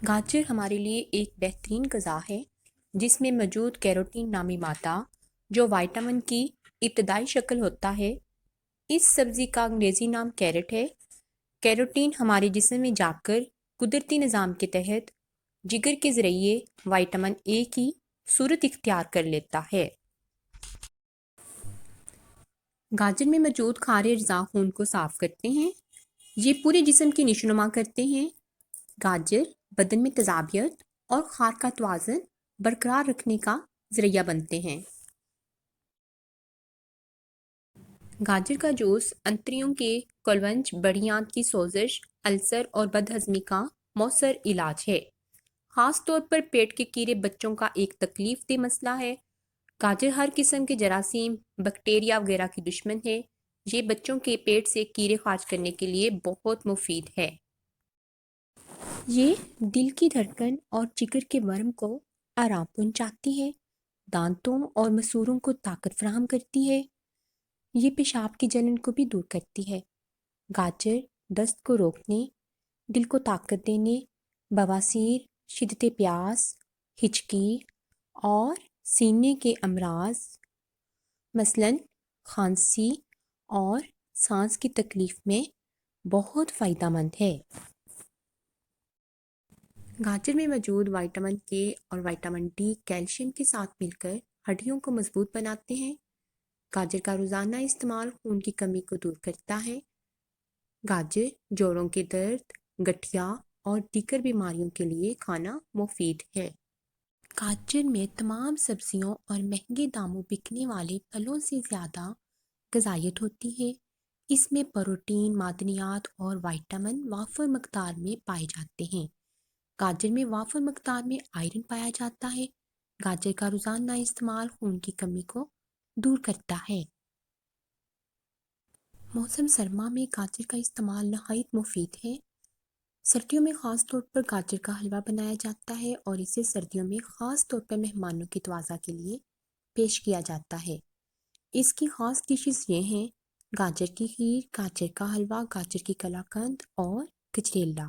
گاجر ہمارے لیے ایک بہترین غذا ہے جس میں موجود کیروٹین نامی مادہ جو وائٹامن کی ابتدائی شکل ہوتا ہے۔ اس سبزی کا انگریزی نام کیرٹ ہے۔ کیروٹین ہمارے جسم میں جا کر قدرتی نظام کے تحت جگر کے ذریعے وائٹامن اے کی صورت اختیار کر لیتا ہے۔ گاجر میں موجود کھارے اجزاء خون کو صاف کرتے ہیں۔ یہ پورے جسم کی نشو و نما کرتے ہیں۔ گاجر بدن میں تیزابیت اور خار کا توازن برقرار رکھنے کا ذریعہ بنتے ہیں۔ گاجر کا جوس انتڑیوں کے کولونج، بڑی آنت کی سوزش، السر اور بد ہضمی کا مؤثر علاج ہے۔ خاص طور پر پیٹ کے کیڑے بچوں کا ایک تکلیف دہ مسئلہ ہے۔ گاجر ہر قسم کے جراثیم، بیکٹیریا وغیرہ کی دشمن ہے۔ یہ بچوں کے پیٹ سے کیڑے خارج کرنے کے لیے بہت مفید ہے۔ یہ دل کی دھڑکن اور جگر کے ورم کو آرام پہنچاتی ہے، دانتوں اور مسوروں کو طاقت فراہم کرتی ہے۔ یہ پیشاب کی جلن کو بھی دور کرتی ہے۔ گاجر دست کو روکنے، دل کو طاقت دینے، بواسیر، شدت پیاس، ہچکی اور سینے کے امراض مثلاً کھانسی اور سانس کی تکلیف میں بہت فائدہ مند ہے۔ گاجر میں موجود وائٹامن کے اور وائٹامن ڈی کیلشیم کے ساتھ مل کر ہڈیوں کو مضبوط بناتے ہیں۔ گاجر کا روزانہ استعمال خون کی کمی کو دور کرتا ہے۔ گاجر جوڑوں کے درد، گٹھیا اور دیگر بیماریوں کے لیے کھانا مفید ہے۔ گاجر میں تمام سبزیوں اور مہنگے داموں بکنے والے پھلوں سے زیادہ غذائیت ہوتی ہے۔ اس میں پروٹین، معدنیات اور وائٹامن وافر مقدار میں پائے جاتے ہیں۔ گاجر میں وافر مقدار میں آئرن پایا جاتا ہے۔ گاجر کا روزانہ استعمال خون کی کمی کو دور کرتا ہے۔ موسم سرما میں گاجر کا استعمال نہایت مفید ہے۔ سردیوں میں خاص طور پر گاجر کا حلوہ بنایا جاتا ہے اور اسے سردیوں میں خاص طور پر مہمانوں کی توازہ کے لیے پیش کیا جاتا ہے۔ اس کی خاص ڈشز یہ ہیں: گاجر کی کھیر، گاجر کا حلوہ، گاجر کی قلاقند اور گجریلا۔